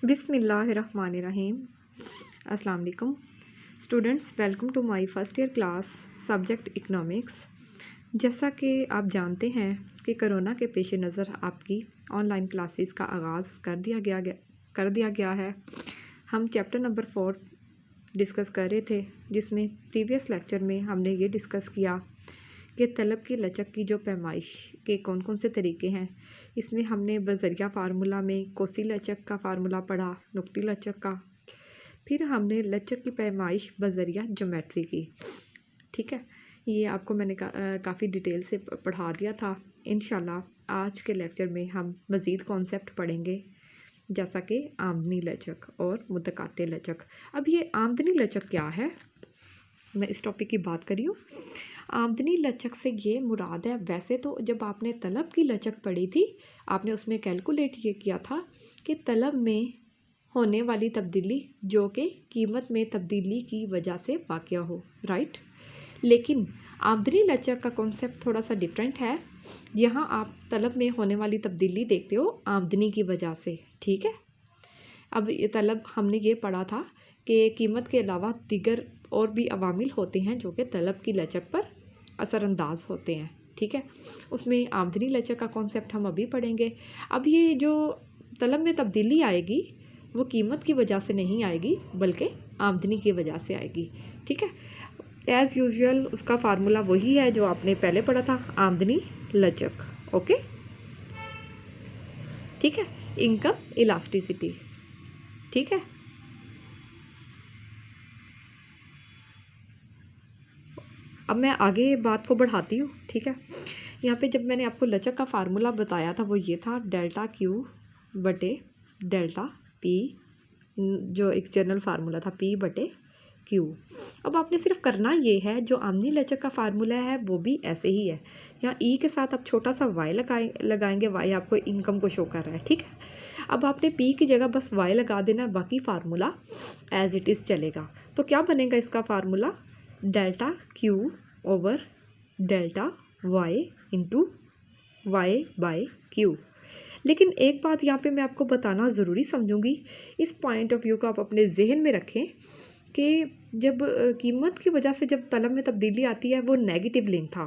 बिस्मिल्लाहिर्रहमानिर्रहीम। अस्सलाम वालेकुम students, welcome to my first year class subject economics. जैसा कि आप जानते हैं कि कोरोना के पेश नज़र आपकी ऑनलाइन क्लासेस का आगाज़ कर दिया गया है। हम चैप्टर नंबर 4 डिस्कस कर रहे थे, जिसमें प्रीवियस लेक्चर में हमने ये डिस्कस किया कि तलब की लचक की जो पैमाइश के कौन कौन से तरीके हैं। इसमें हमने बज़रिया फार्मूला में कोसी लचक का फार्मूला पढ़ा, नुक्ती लचक का। फिर हमने लचक की पैमाइश बज़रिया ज्योमेट्री की। ठीक है, ये आपको मैंने काफ़ी डिटेल से पढ़ा दिया था। इंशाल्लाह आज के लेक्चर में हम मज़ीद कॉन्सेप्ट पढ़ेंगे, जैसा कि आमदनी लचक और मुतकाते लचक। अब ये आमदनी लचक क्या है, मैं इस टॉपिक की बात कर रही हूँ। आमदनी लचक से ये मुराद है, वैसे तो जब आपने तलब की लचक पढ़ी थी, आपने उसमें कैलकुलेट ये किया था कि तलब में होने वाली तब्दीली जो कि कीमत में तब्दीली की वजह से वाक़या हो, राइट। लेकिन आमदनी लचक का कॉन्सेप्ट थोड़ा सा डिफरेंट है। यहाँ आप तलब में होने वाली तब्दीली देखते हो आमदनी की वजह से, ठीक है। अब ये तलब हमने ये पढ़ा था कि कीमत के अलावा दीगर और भी अवामिल होते हैं जो कि तलब की लचक पर असरअंदाज होते हैं, ठीक है। उसमें आमदनी लचक का कॉन्सेप्ट हम अभी पढ़ेंगे। अब ये जो तलब में तब्दीली आएगी वो कीमत की वजह से नहीं आएगी, बल्कि आमदनी की वजह से आएगी, ठीक है। एज़ यूजुअल उसका फार्मूला वही है जो आपने पहले पढ़ा था, आमदनी लचक, ओके, ठीक है। इनकम इलास्टिसिटी, ठीक है। अब मैं आगे बात को बढ़ाती हूँ, ठीक है। यहाँ पे जब मैंने आपको लचक का फार्मूला बताया था वो ये था डेल्टा क्यू बटे डेल्टा पी, जो एक जनरल फार्मूला था पी बटे क्यू। अब आपने सिर्फ करना ये है, जो आमदनी लचक का फार्मूला है वो भी ऐसे ही है। यहाँ ई के साथ आप छोटा सा वाई लगाएंगे, वाई आपको इनकम को शो कर रहा है, ठीक है। अब आपने पी की जगह बस वाई लगा देना, बाकी फार्मूला एज इट इज़ चलेगा। तो क्या बनेगा इसका formula, delta Q over delta Y into Y by Q. लेकिन एक बात यहाँ पे मैं आपको बताना ज़रूरी समझूंगी, इस पॉइंट ऑफ व्यू को आप अपने जहन में रखें कि जब कीमत की वजह से जब तलब में तब्दीली आती है वो नेगेटिव लिंक था,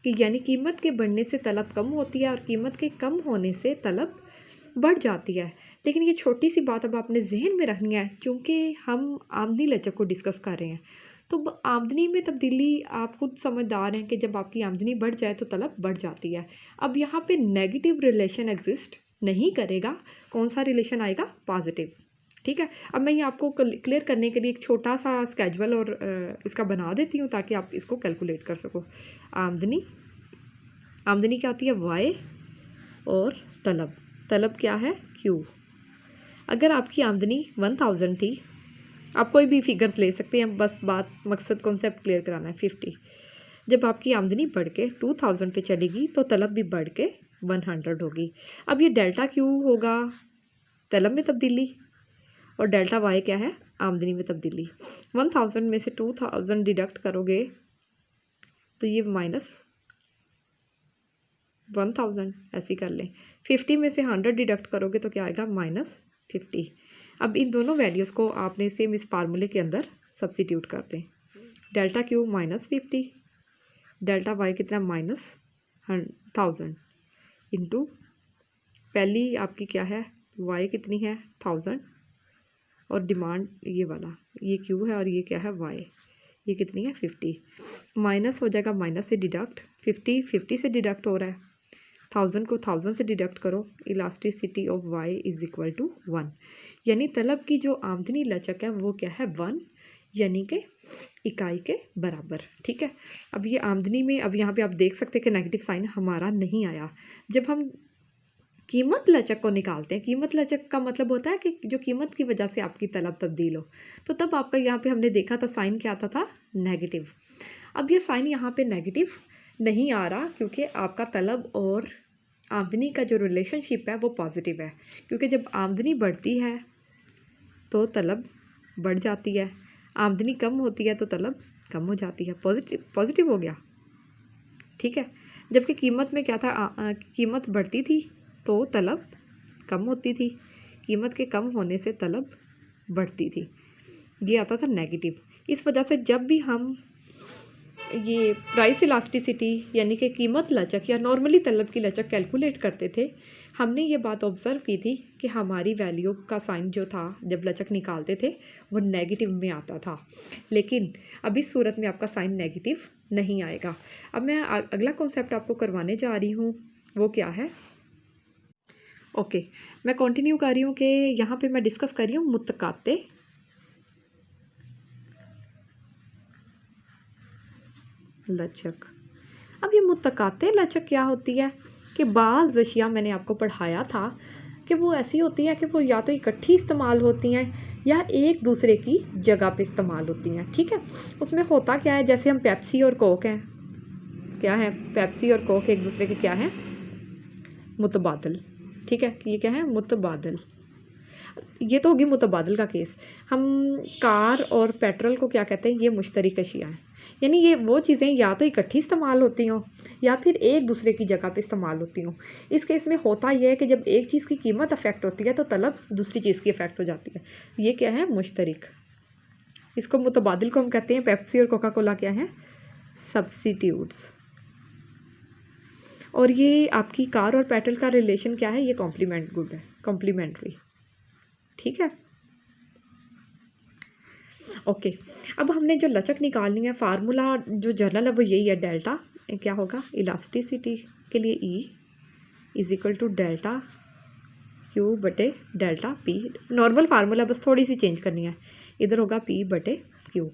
कि यानी कीमत के बढ़ने से तलब कम होती है और कीमत के कम होने से तलब बढ़ जाती है। लेकिन ये छोटी सी बात अब आपने जहन में रखनी है, क्योंकि हम आमदनी लचक को डिस्कस कर रहे हैं। तो आमदनी में तब्दीली आप खुद समझदार हैं कि जब आपकी आमदनी बढ़ जाए तो तलब बढ़ जाती है। अब यहाँ पे नेगेटिव रिलेशन एग्जिस्ट नहीं करेगा, कौन सा रिलेशन आएगा, पॉजिटिव, ठीक है। अब मैं ये आपको क्लियर करने के लिए एक छोटा सा स्केजुअल और इसका बना देती हूँ ताकि आप इसको कैलकुलेट कर सको। आमदनी क्या होती है, वाई, और तलब क्या है, क्यू। अगर आपकी आमदनी 1000 थी, आप कोई भी फिगर्स ले सकते हैं, बस बात मकसद कॉन्सेप्ट क्लियर कराना है। 50 जब आपकी आमदनी बढ़ के 2000 पे चलेगी तो तलब भी बढ़ के 100 होगी। अब ये डेल्टा क्यू होगा तलब में तब्दीली, और डेल्टा वाई क्या है, आमदनी में तब्दीली। 1000 में से 2000 डिडक्ट करोगे तो ये -1000, ऐसे कर लें। 50 में से 100 डिडक्ट करोगे तो क्या आएगा, -50। अब इन दोनों वैल्यूज़ को आपने सेम इस फार्मूले के अंदर सब्सिट्यूट कर दें। डेल्टा क्यू -50, डेल्टा वाई कितना, -1000 इंटू पहली आपकी क्या है, वाई कितनी है, 1000, और डिमांड ये वाला, ये क्यू है और ये क्या है, वाई, ये कितनी है, 50। माइनस हो जाएगा, माइनस से डिडक्ट, 50 से डिडक्ट हो रहा है, 1000 को 1000 से डिडक्ट करो, elasticity of Y is equal to 1। यानी तलब की जो आमदनी लचक है वो क्या है, 1, यानी कि इकाई के बराबर, ठीक है। अब ये आमदनी में, अब यहाँ पे आप देख सकते हैं कि नेगेटिव साइन हमारा नहीं आया। जब हम कीमत लचक को निकालते हैं, कीमत लचक का मतलब होता है कि जो कीमत की वजह से आपकी तलब तब्दील हो, तो तब आपका यहाँ पे हमने देखा था साइन क्या आता था, नेगेटिव। अब ये साइन यहाँ पे नेगेटिव नहीं आ रहा, क्योंकि आपका तलब और आमदनी का जो रिलेशनशिप है वो पॉजिटिव है, क्योंकि जब आमदनी बढ़ती है तो तलब बढ़ जाती है, आमदनी कम होती है तो तलब कम हो जाती है, पॉजिटिव हो गया, ठीक है। जबकि कीमत में क्या था, कीमत बढ़ती थी तो तलब कम होती थी, कीमत के कम होने से तलब बढ़ती थी। ये आता था नेगेटिव। इस वजह से जब भी हम ये प्राइस इलास्टिसिटी यानी कि कीमत लचक या नॉर्मली तलब की लचक कैलकुलेट करते थे, हमने ये बात ऑब्ज़र्व की थी कि हमारी वैल्यू का साइन जो था जब लचक निकालते थे वो नेगेटिव में आता था, लेकिन अब इस सूरत में आपका साइन नेगेटिव नहीं आएगा। अब मैं अगला कॉन्सेप्ट आपको करवाने जा रही हूँ, वो क्या है। ओके, मैं कंटिन्यू कर रही हूँ कि यहाँ पे मैं डिस्कस कर रही हूँ मुतकाते लचक। अब ये मुतकाते लचक क्या होती है कि बाज़ अशिया मैंने आपको पढ़ाया था कि वो ऐसी होती है कि वो या तो इकट्ठी इस्तेमाल होती हैं या एक दूसरे की जगह पे इस्तेमाल होती हैं। ठीक है, उसमें होता क्या है, जैसे हम पेप्सी और कोक हैं, क्या है, पेप्सी और कोक एक दूसरे के क्या हैं, मुतबादल। ठीक है, ये क्या है, मुतबादल। ये तो होगी मुतबादल का केस। हम कार और पेट्रोल को क्या कहते हैं, ये मुश्तरक अशिया हैं, यानी ये वो चीज़ें या तो इकट्ठी इस्तेमाल होती हों या फिर एक दूसरे की जगह पे इस्तेमाल होती हों। इस केस में होता यह है कि जब एक चीज़ की कीमत अफेक्ट होती है तो तलब दूसरी चीज़ की अफेक्ट हो जाती है। ये क्या है, मुश्तरक। इसको मुतबादिल को हम कहते हैं। पेप्सी और कोका कोला क्या है, सब्स्टिट्यूट्स। और ये आपकी कार और पेट्रोल का रिलेशन क्या है, ये कॉम्प्लीमेंट गुड है, कॉम्प्लीमेंट्री। ठीक है, ओके। अब हमने जो लचक निकालनी है, फार्मूला जो जर्नल है वो यही है, डेल्टा क्या होगा, इलास्टिसिटी के लिए E is equal to delta Q बटे डेल्टा पी। नॉर्मल फार्मूला, बस थोड़ी सी चेंज करनी है, इधर होगा पी बटे क्यू।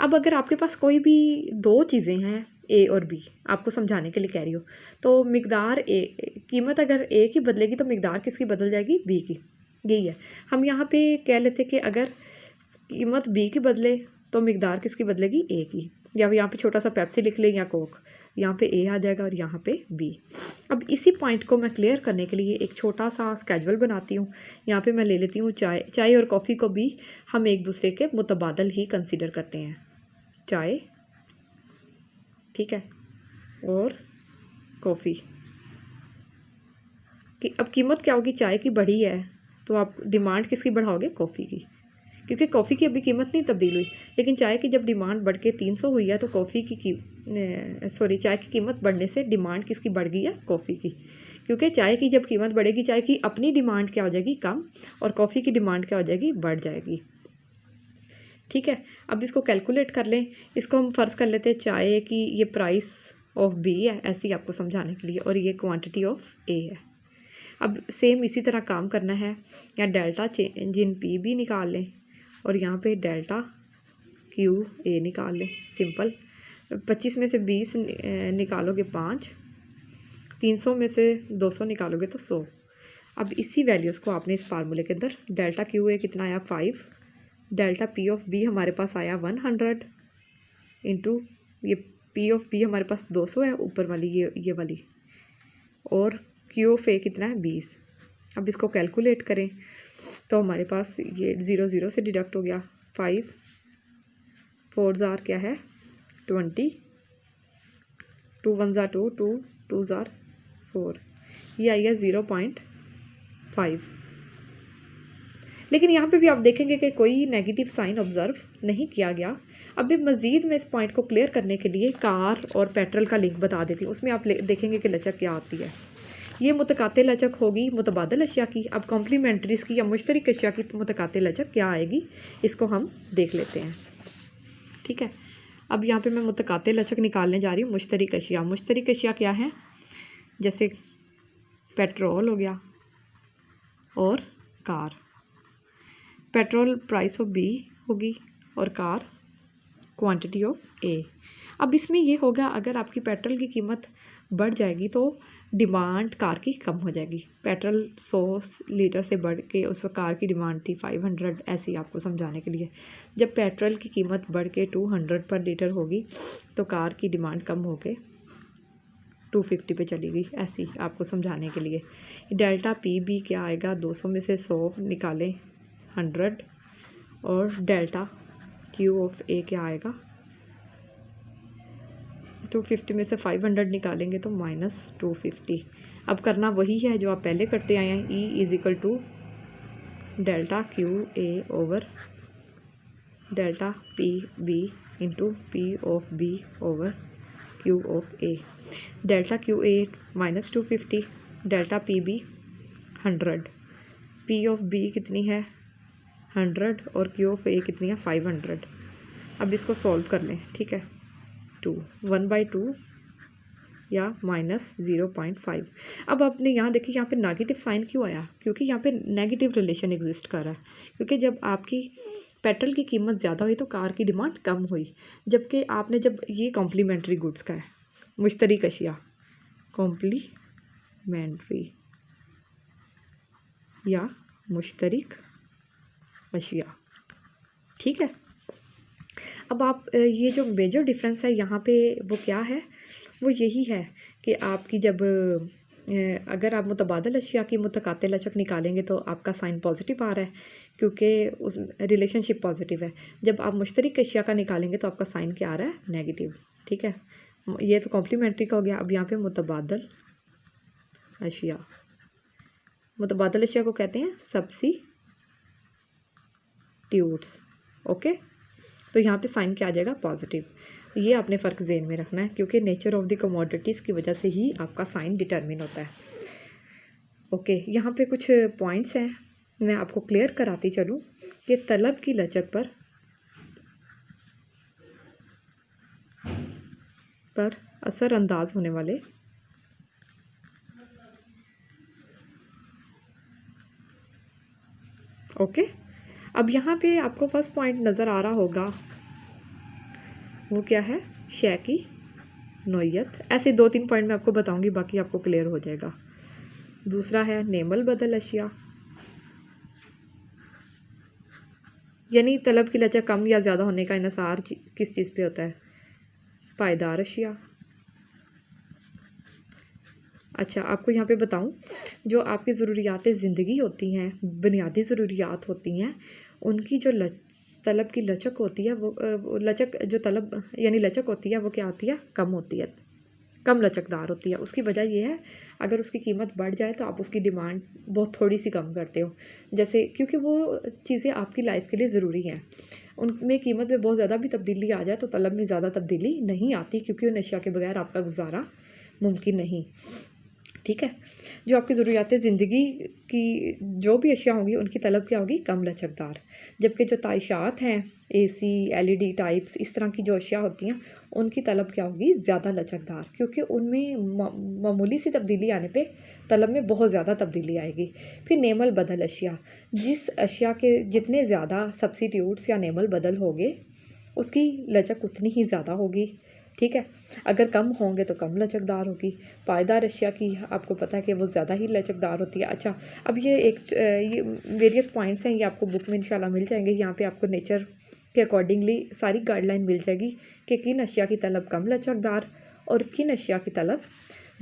अब अगर आपके पास कोई भी दो चीज़ें हैं, ए और बी, आपको समझाने के लिए कह रही हो, तो मिकदार ए, कीमत अगर ए की बदलेगी तो मिकदार किसकी बदल जाएगी, बी की। यही है, हम यहाँ पे कह लेते कि अगर कीमत बी की बदले तो मिकदार किसकी बदलेगी, ए की। या यहाँ पे छोटा सा पेप्सी लिख लें या कोक, यहाँ पे ए आ जाएगा और यहाँ पे बी। अब इसी पॉइंट को मैं क्लियर करने के लिए एक छोटा सा स्केजुअल बनाती हूँ। यहाँ पे मैं ले लेती हूँ चाय और कॉफ़ी को भी हम एक दूसरे के मुतबादल ही कंसीडर करते हैं। चाय, ठीक है, और कॉफ़ी कि अब कीमत क्या होगी, चाय की बढ़ी है तो आप डिमांड किसकी बढ़ाओगे, कॉफ़ी की, क्योंकि कॉफ़ी की अभी कीमत नहीं तब्दील हुई। लेकिन चाय की जब डिमांड बढ़ के 300 हुई है तो चाय की कीमत बढ़ने से डिमांड किसकी बढ़ गई है, कॉफ़ी की। क्योंकि चाय की जब कीमत बढ़ेगी, चाय की अपनी डिमांड क्या हो जाएगी, कम, और कॉफ़ी की डिमांड क्या हो जाएगी, बढ़ जाएगी। ठीक है, अब इसको कैलकुलेट कर लें। इसको हम फ़र्ज़ कर लेते हैं चाय की ये प्राइस ऑफ बी है, ऐसे ही आपको समझाने के लिए, और ये क्वांटिटी ऑफ ए है। अब सेम इसी तरह काम करना है, या डेल्टा चेंज इन पी भी निकाल लें और यहाँ पे डेल्टा क्यू ए निकाल लें। सिंपल, 25 में से 20 निकालोगे 5, 300 में से 200 निकालोगे तो 100। अब इसी वैल्यूज़ को आपने इस फार्मूले के अंदर, डेल्टा क्यू ए कितना आया 5, डेल्टा पी ऑफ बी हमारे पास आया 100 इंटू ये पी ऑफ बी हमारे पास 200 है, ऊपर वाली ये वाली, और क्यू ऑफ ए कितना है 20। अब इसको कैलकुलेट करें तो हमारे पास ये 0 0 से डिडक्ट हो गया, 5 4 ज़ार क्या है 20, 2 1 ज़ार 2, 2 2 ज़ार 4, ये आई है 0.5। लेकिन यहाँ पे भी आप देखेंगे कि कोई नेगेटिव साइन ऑब्ज़र्व नहीं किया गया। अब भी मज़ीद मैं इस पॉइंट को क्लियर करने के लिए कार और पेट्रोल का लिंक बता देती हूँ, उसमें आप देखेंगे कि लचक क्या आती है। ये मुतकाते लचक होगी मुतबादल अशिया की। अब कॉम्प्लीमेंट्रीज़ की या मुश्तरक अशिया की मुतकाते लचक क्या आएगी, इसको हम देख लेते हैं। ठीक है, अब यहाँ पे मैं मुतकाते लचक निकालने जा रही हूँ मुश्तरक अशिया। मुश्तरक अशिया क्या है, जैसे पेट्रोल हो गया और car. Petrol price of B होगी और कार क्वांटिटी ऑफ ए। अब इसमें ये होगा, अगर आपकी पेट्रोल की कीमत बढ़ जाएगी तो डिमांड कार की कम हो जाएगी। पेट्रोल 100 लीटर से बढ़ के उस वक्त कार की डिमांड थी 500, ऐसे ही आपको समझाने के लिए। जब पेट्रोल की कीमत बढ़ के 200 पर लीटर होगी तो कार की डिमांड कम हो के 250 पे चली गई, ऐसे ही आपको समझाने के लिए। डेल्टा पी बी क्या आएगा, 200 में से 100 निकालें 100, और डेल्टा क्यू ऑफ ए क्या आएगा, 250 में से 500 निकालेंगे तो -250। अब करना वही है जो आप पहले करते आए हैं, E is equal to delta Q A over delta P B into P of B over Q of A. Delta Q A -250, delta P B 100, P of B कितनी है 100 और क्यू ऑफ ए कितनी है 500। अब इसको सॉल्व कर लें, ठीक है। 1/2 या -0.5। अब आपने यहाँ देखिए यहाँ पे नेगेटिव साइन क्यों आया, क्योंकि यहाँ पे नेगेटिव रिलेशन एग्जिस्ट कर रहा है, क्योंकि जब आपकी पेट्रोल की कीमत ज़्यादा हुई तो कार की डिमांड कम हुई, जबकि आपने जब ये कॉम्प्लीमेंट्री गुड्स का है, मुश्तरक अशिया, कॉम्प्लीमेंट्री या मुश्तरक अशिया, ठीक है। अब आप ये जो मेजर डिफरेंस है यहाँ पे वो क्या है, वो यही है कि आपकी जब अगर आप मुतबादल अशिया की मुतकाते लचक निकालेंगे तो आपका साइन पॉजिटिव आ रहा है, क्योंकि उस रिलेशनशिप पॉजिटिव है। जब आप मुश्तरक अशिया का निकालेंगे तो आपका साइन क्या आ रहा है, नेगेटिव, ठीक है। ये तो कॉम्प्लीमेंट्री का हो गया। अब यहाँ पे मुतबादल अशिया, मुतबादल अशिया को कहते हैं सब्स्टिट्यूट्स, ओके। तो यहाँ पे साइन क्या आ जाएगा, पॉजिटिव। ये आपने फ़र्क ज़हन में रखना है, क्योंकि नेचर ऑफ द कमोडिटीज़ की वजह से ही आपका साइन डिटरमिन होता है, ओके। यहाँ पे कुछ पॉइंट्स हैं, मैं आपको क्लियर कराती चलूँ कि तलब की लचक पर असरअंदाज होने वाले ओके। अब यहाँ पे आपको फर्स्ट पॉइंट नज़र आ रहा होगा, वो क्या है, शय की नोयत। ऐसे 2-3 पॉइंट मैं आपको बताऊंगी, बाकी आपको क्लियर हो जाएगा। दूसरा है नेमल बदल अशिया, यानी तलब की लचक कम या ज़्यादा होने का इन्हिसार किस चीज़ पे होता है, पायदार अशिया। अच्छा, आपको यहाँ पे बताऊँ, जो आपकी ज़रूरियात ज़िंदगी होती हैं, बुनियादी ज़रूरियात होती हैं, उनकी जो तलब की लचक होती है, वो लचक जो तलब यानी लचक होती है वो क्या होती है, कम होती है, कम लचकदार होती है। उसकी वजह ये है, अगर उसकी कीमत बढ़ जाए तो आप उसकी डिमांड बहुत थोड़ी सी कम करते हो, जैसे क्योंकि वो चीज़ें आपकी लाइफ के लिए ज़रूरी हैं। उनमें कीमत में बहुत ज़्यादा भी तब्दीली आ जाए तो तलब में ज़्यादा तब्दीली नहीं आती, क्योंकि उन अशिया के बगैर आपका गुजारा मुमकिन नहीं, ठीक है। जो आपकी ज़रूरियात ज़िंदगी की जो भी अशिया होंगी उनकी तलब क्या होगी, कम लचकदार। जबकि जो ताइशात हैं, एसी, एलईडी टाइप्स, इस तरह की जो अशिया होती हैं उनकी तलब क्या होगी, ज़्यादा लचकदार, क्योंकि उनमें मामूली सी तब्दीली आने पे तलब में बहुत ज़्यादा तब्दीली आएगी। फिर नेमल बदल अशिया, जिस अशिया के जितने ज़्यादा सब्स्टिट्यूट्स या नेमल बदल होंगे उसकी लचक उतनी ही ज़्यादा होगी, ठीक है। अगर कम होंगे तो कम लचकदार होगी। पायदार अशिया की आपको पता है कि वो ज़्यादा ही लचकदार होती है। अच्छा, अब ये वेरियस पॉइंट्स हैं, ये आपको बुक में इंशाल्लाह मिल जाएंगे। यहाँ पे आपको नेचर के अकॉर्डिंगली सारी गाइडलाइन मिल जाएगी कि किन अशिया की तलब कम लचकदार और किन अशिया की तलब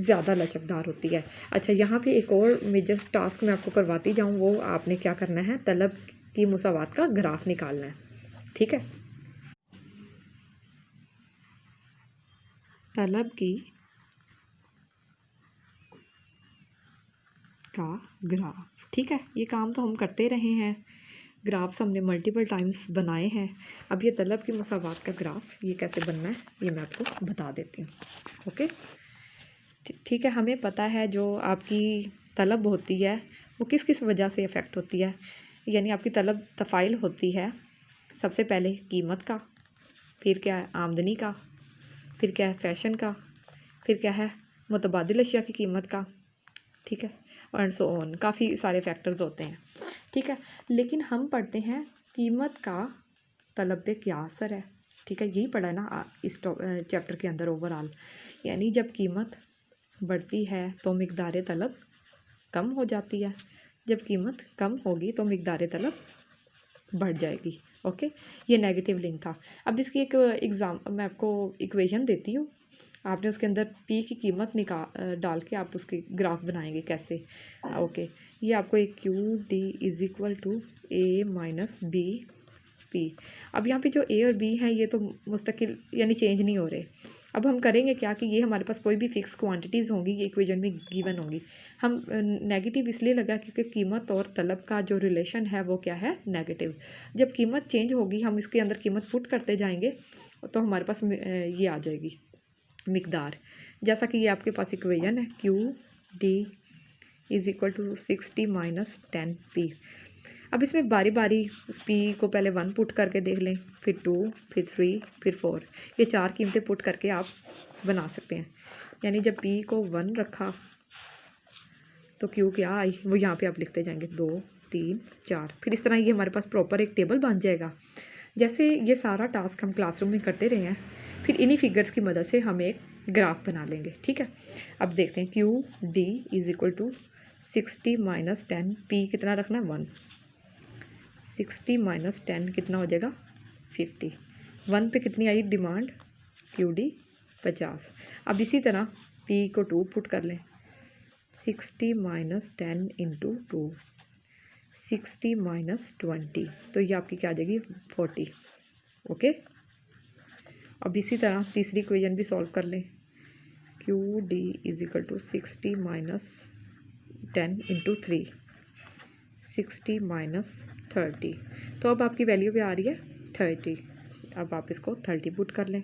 ज़्यादा लचकदार होती है। अच्छा, यहाँ पे एक और मेजर टास्क मैं आपको करवाती जाऊँ, वो आपने क्या करना है, तलब की मुसावात का ग्राफ निकालना है, ठीक है। तलब की का ग्राफ, ठीक है। ये काम तो हम करते रहे हैं, ग्राफ्स हमने मल्टीपल टाइम्स बनाए हैं। अब ये तलब की मुसावात का ग्राफ ये कैसे बनना है ये मैं आपको बता देती हूँ, ओके। ठीक है, हमें पता है जो आपकी तलब होती है वो किस किस वजह से इफ़ेक्ट होती है, यानी आपकी तलब तफ़ाइल होती है सबसे पहले कीमत का, फिर क्या है आमदनी का, फिर क्या है फ़ैशन का, फिर क्या है मुतबादिल अशिया की कीमत का, ठीक है, और सो ऑन, काफ़ी सारे फैक्टर्स होते हैं, ठीक है। लेकिन हम पढ़ते हैं कीमत का तलब पे क्या असर है, ठीक है। यही पढ़ा है ना इस चैप्टर के अंदर ओवरऑल, यानी जब कीमत बढ़ती है तो मिक़दार तलब कम हो जाती है, जब कीमत कम होगी तो मिक़दार तलब बढ़ जाएगी, ओके। ये नेगेटिव लिंक था। अब इसकी एक मैं आपको इक्वेशन देती हूँ, आपने उसके अंदर पी की कीमत डाल के आप उसकी ग्राफ बनाएंगे कैसे, ओके। ये आपको एक Q D is equal to A minus B P. अब यहाँ पे जो ए और बी हैं ये तो मुस्तकिल यानी चेंज नहीं हो रहे, अब हम करेंगे क्या कि ये हमारे पास कोई भी फिक्स क्वांटिटीज़ होंगी, ये इक्वेशन में गिवन होंगी। हम नेगेटिव इसलिए लगा क्योंकि कीमत और तलब का जो रिलेशन है वो क्या है, नेगेटिव। जब कीमत चेंज होगी हम इसके अंदर कीमत पुट करते जाएंगे तो हमारे पास ये आ जाएगी मिकदार। जैसा कि ये आपके पास इक्वेशन है Q D is equal to 60 minus 10 P. अब इसमें बारी बारी पी को पहले 1 पुट करके देख लें, फिर 2, फिर 3, फिर 4, ये 4 कीमतें पुट करके आप बना सकते हैं। यानी जब पी को 1 रखा तो क्यू क्या आई वो यहाँ पे आप लिखते जाएंगे 2, 3, 4। फिर इस तरह ये हमारे पास प्रॉपर एक टेबल बन जाएगा। जैसे ये सारा टास्क हम क्लासरूम में करते रहे हैं, फिर इन्हीं फिगर्स की मदद से हम एक ग्राफ बना लेंगे। ठीक है, अब देखते हैं Q D is equal to 60 minus 10 P कितना रखना है 1, 60 माइनस 10 कितना हो जाएगा 50। 1 पे कितनी आई डिमांड क्यू डी 50। अब इसी तरह पी को 2 पुट कर लें, 60 माइनस 10 इंटू 2, 60 माइनस 20, तो ये आपकी क्या आ जाएगी 40। ओके, अब इसी तरह तीसरी इक्वेशन भी सॉल्व कर लें, Q D is equal to 60 minus 10 into 3, 60 minus 30, तो अब आपकी वैल्यू क्या आ रही है 30। अब आप इसको 30 पुट कर लें।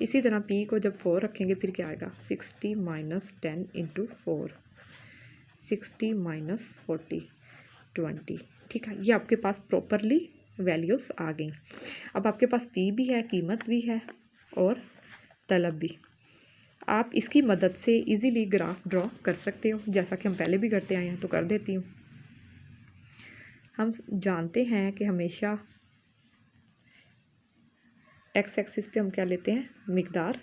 इसी तरह पी को जब 4 रखेंगे फिर क्या आएगा 60 माइनस 10 इंटू 4, 60 माइनस 40, 20। ठीक है, ये आपके पास प्रॉपरली वैल्यूज़ आ गई। अब आपके पास पी भी है, कीमत भी है और तलब भी। आप इसकी मदद से इजीली ग्राफ ड्रॉ कर सकते हो, जैसा कि हम पहले भी करते आए हैं, तो कर देती हूँ। हम जानते हैं कि हमेशा एक्स एक्सिस पे हम क्या लेते हैं मिकदार,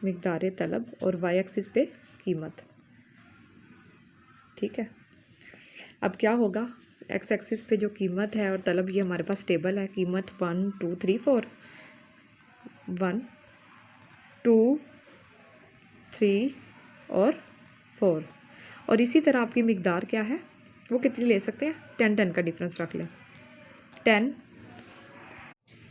मिकदार तलब, और वाई एक्सिस पे कीमत। ठीक है, अब क्या होगा एक्स एक्सिस पे जो कीमत है और तलब, ये हमारे पास टेबल है, कीमत 1, 2, 3, 4, 1, 2, 3 और 4। और इसी तरह आपकी मिकदार क्या है वो कितनी ले सकते हैं 10, 10 का डिफरेंस रख लें 10।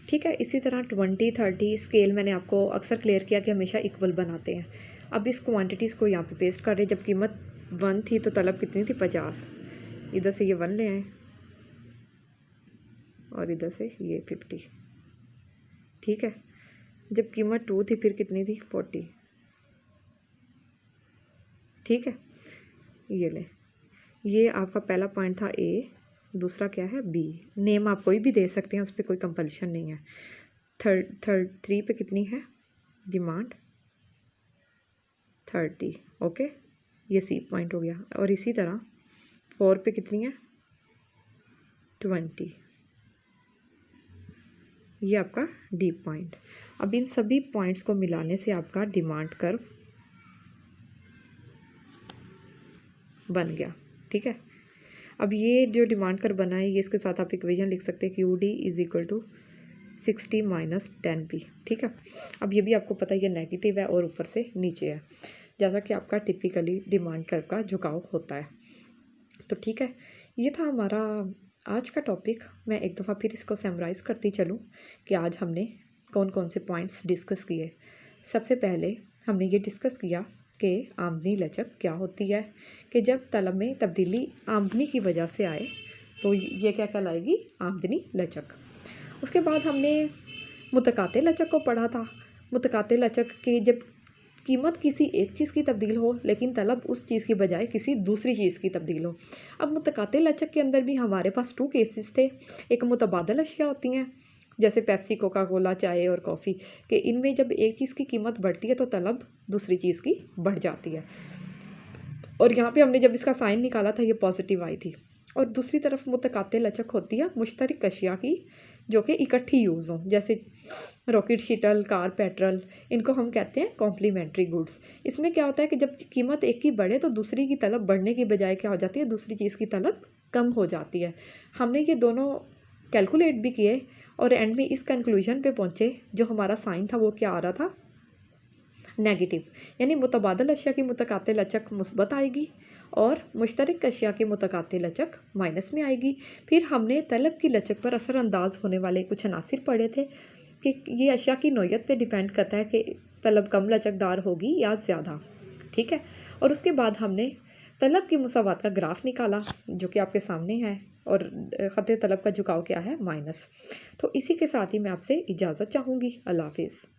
ठीक है, इसी तरह 20, 30 स्केल मैंने आपको अक्सर क्लियर किया कि हमेशा इक्वल बनाते हैं। अब इस क्वांटिटीज़ को यहाँ पे पेस्ट कर रहे हैं। जब कीमत 1 थी तो तलब कितनी थी 50, इधर से ये 1 ले आए और इधर से ये 50। ठीक है, जब कीमत 2 थी फिर कितनी थी 40। ठीक है, ये लें, ये आपका पहला पॉइंट था ए, दूसरा क्या है बी। नेम आप कोई भी दे सकते हैं, उस पर कोई कंपल्शन नहीं है। थर्ड 3 पे कितनी है डिमांड 30। ओके, ये सी पॉइंट हो गया। और इसी तरह 4 पे कितनी है 20, ये आपका डी पॉइंट। अब इन सभी पॉइंट्स को मिलाने से आपका डिमांड कर्व बन गया। ठीक है, अब ये जो डिमांड कर्व बना है, ये इसके साथ आप इक्वेशन लिख सकते हैं Q D is equal to 60 minus 10 P. ठीक है, अब ये भी आपको पता है ये नेगेटिव है और ऊपर से नीचे है, जैसा कि आपका टिपिकली डिमांड कर्व का झुकाव होता है। तो ठीक है, ये था हमारा आज का टॉपिक। मैं एक दफ़ा फिर इसको समराइज़ करती चलूँ कि आज हमने कौन कौन से पॉइंट्स डिस्कस किए। सबसे पहले हमने ये डिस्कस किया कि आमदनी लचक क्या होती है, कि जब तलब में तब्दीली आमदनी की वजह से आए तो ये क्या कहलाएगी आमदनी लचक। उसके बाद हमने मुतकाते लचक को पढ़ा था। मुतकाते लचक के जब कीमत किसी एक चीज़ की तब्दील हो लेकिन तलब उस चीज़ की बजाय किसी दूसरी चीज़ की तब्दील हो। अब मुतकाते लचक के अंदर भी हमारे पास 2 केसेस थे। एक मुतबादल अशिया होती हैं जैसे पेप्सी, कोका कोला, चाय और कॉफ़ी, कि इनमें जब एक चीज़ की कीमत बढ़ती है तो तलब दूसरी चीज़ की बढ़ जाती है। और यहाँ पे हमने जब इसका साइन निकाला था ये पॉजिटिव आई थी। और दूसरी तरफ मुतकाते लचक होती है मुश्तरक अशिया की जो कि इकट्ठी यूज़ हों, जैसे रॉकेट शटल, कार, पेट्रोल, इनको हम कहते हैं कॉम्प्लीमेंट्री गुड्स। इसमें क्या होता है कि जब कीमत एक की बढ़े तो दूसरी की तलब बढ़ने की बजाय क्या हो जाती है दूसरी चीज़ की तलब कम हो जाती है। हमने ये दोनों कैलकुलेट भी किए और एंड में इस कंक्लूजन पे पहुँचे जो हमारा साइन था वो क्या आ रहा था नेगेटिव, यानी मुतबादल अशिया की मुतकाते लचक मुस्बत आएगी और मुश्तरक अशिया की मुतकाते लचक माइनस में आएगी। फिर हमने तलब की लचक पर असरअंदाज होने वाले कुछ अनासिर पढ़े थे। कि ये अशिया की नौइयत पे डिपेंड करता है कि तलब कम लचकदार होगी या ज़्यादा, ठीक है। और उसके बाद हमने तलब की मुसावात का ग्राफ निकाला जो कि आपके सामने है, और ख़त तलब का झुकाव क्या है, माइनस। तो इसी के साथ ही मैं आपसे इजाज़त चाहूँगी। अल्लाह हाफ़िज़।